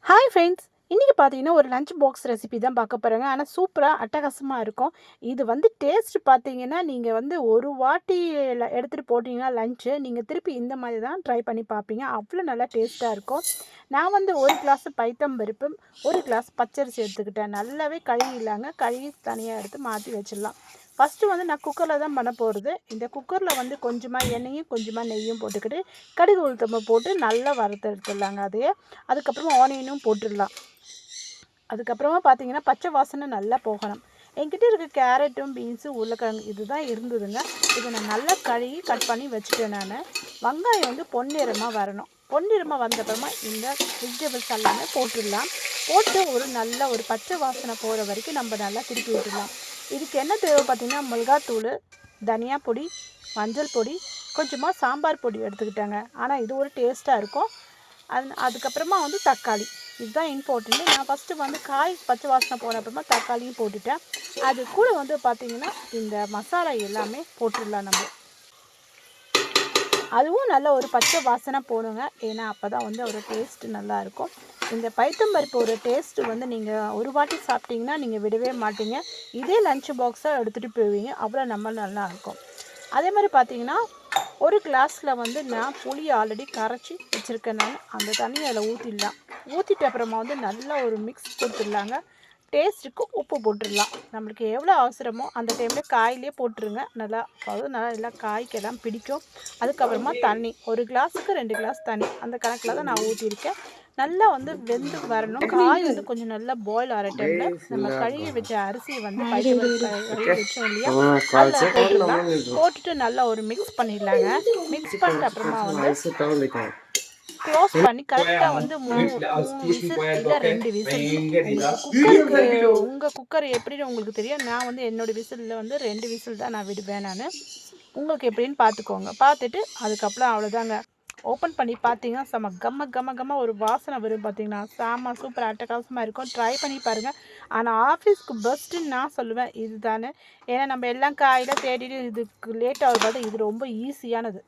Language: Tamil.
ஹாய் ஃப்ரெண்ட்ஸ், இன்றைக்கி பார்த்தீங்கன்னா ஒரு லஞ்ச் பாக்ஸ் ரெசிபி தான் பார்க்க போகிறேங்க. ஆனால் சூப்பராக அட்டகாசமாக இருக்கும். இது டேஸ்ட் பார்த்தீங்கன்னா நீங்கள் ஒரு வாட்டி எடுத்துகிட்டு போட்டிங்கன்னா லஞ்சு நீங்கள் திருப்பி இந்த மாதிரி தான் ட்ரை பண்ணி பார்ப்பீங்க. அவ்வளோ நல்லா டேஸ்ட்டாக இருக்கும். நான் ஒரு கிளாஸ் பைத்தம்பருப்பு, ஒரு கிளாஸ் பச்சரிசி எடுத்துக்கிட்டேன். நல்லாவே கழுவிலாங்க, கழுவி தனியாக எடுத்து மாற்றி வச்சிடலாம். ஃபஸ்ட்டு நான் குக்கரில் தான் பண்ண போகிறது. இந்த குக்கரில் கொஞ்சமாக எண்ணெயும் கொஞ்சமாக நெய்யும் போட்டுக்கிட்டு கடுகு உளுத்தம்பு போட்டு நல்லா வறுத்து எடுத்துடலாங்க. அதையே அதுக்கப்புறமா ஆனியனும் போட்டுடலாம். அதுக்கப்புறமா பார்த்தீங்கன்னா பச்சை வாசனை நல்லா போகணும். என்கிட்ட இருக்க கேரட்டும் பீன்ஸும் உருளைக்கிழங்கு இதுதான் இருந்ததுங்க. இதை நான் நல்லா கழுவி கட் பண்ணி வச்சுட்டேன். நான் வெங்காயம் பொன்னிறமாக வரணும். பொன்னிறமாக வந்தப்புறமா இந்த வெஜிடபிள்ஸ் எல்லாமே போட்டுடலாம். போட்டு ஒரு பச்சை வாசனை போகிற வரைக்கும் நம்ம நல்லா திருப்பி விட்டுடலாம். இதுக்கு என்ன தேவை பார்த்திங்கன்னா மிளகாத்தூள், தனியா பொடி, மஞ்சள் பொடி, கொஞ்சமாக சாம்பார் பொடி எடுத்துக்கிட்டாங்க. ஆனால் இது ஒரு டேஸ்ட்டாக இருக்கும். அதுக்கப்புறமா தக்காளி, இதுதான் இம்பார்ட்டண்ட்டு. நான் ஃபஸ்ட்டு காய் பச்சை வாசனை போன அப்புறமா தக்காளியும் போட்டுட்டேன். அது கூட பார்த்திங்கன்னா இந்த மசாலா எல்லாமே போட்டுடலாம். நம்ம அதுவும் நல்ல ஒரு பச்சை வாசனை போடுங்க. ஏன்னா அப்போ தான் ஒரு டேஸ்ட்டு நல்லாயிருக்கும். இந்த பைத்தம்பருப்பு ஒரு டேஸ்ட்டு நீங்கள் ஒரு வாட்டி சாப்பிட்டிங்கன்னா நீங்கள் விடவே மாட்டீங்க. இதே லஞ்ச் பாக்ஸாக எடுத்துகிட்டு போவீங்க. அவ்வளோ நல்லாயிருக்கும். அதே மாதிரி பார்த்திங்கன்னா ஒரு கிளாஸில் நான் புளி ஆல்ரெடி கரைச்சி வச்சுருக்கேன். நான் அந்த தண்ணியை அதில் ஊற்றிடலாம். ஊற்றிட்ட அப்புறமா நல்லா ஒரு மிக்ஸ் கொடுத்துடலாங்க. டேஸ்ட்டுக்கு உப்பு போட்டுடலாம். நம்மளுக்கு எவ்வளோ அவசரமோ அந்த டைமில் காயிலே போட்டுருங்க. நல்லா நல்லா காய்க்கெல்லாம் பிடிக்கும். அதுக்கப்புறமா தண்ணி, ஒரு கிளாஸுக்கு 2 கிளாஸ் தண்ணி அந்த கணக்கில் தான் நான் ஊற்றிருக்கேன். நல்லா வெந்து வரணும். காய் கொஞ்சம் நல்லா பாயில் ஆகிற டைமில் நம்ம கழுவி வச்ச அரிசியை கழுவி வச்சோம் இல்லையா, அதில் போட்டுடலாம். போட்டுட்டு நல்லா ஒரு மிக்ஸ் பண்ணிடலாங்க. மிக்ஸ் பண்ணிட்டு அப்புறமா க்ளோஸ் பண்ணி கரெக்டாக 3 விசில் இல்லை 2 விசில். உங்கள் குக்கர் எப்படின்னு உங்களுக்கு தெரியும். நான் என்னோடய விசிலில் 2 விசில் தான் நான் விடுவேன். நான் உங்களுக்கு எப்படின்னு பார்த்துக்கோங்க. பார்த்துட்டு அதுக்கப்புறம் அவ்வளோதாங்க. ஓப்பன் பண்ணி பார்த்தீங்கன்னா செம்ம கம்ம ஒரு வாசனை வரும். பார்த்தீங்கன்னா செம்ம சூப்பர் அட்டகாசமாக இருக்கும். ட்ரை பண்ணி பாருங்கள். ஆனால் ஆஃபீஸ்க்கு பெஸ்ட்டுன்னு நான் சொல்லுவேன் இது தானே. ஏன்னா நம்ம எல்லாம் காயில் தேடிட்டு இதுக்கு லேட் ஆகுது. இது ரொம்ப ஈஸியானது.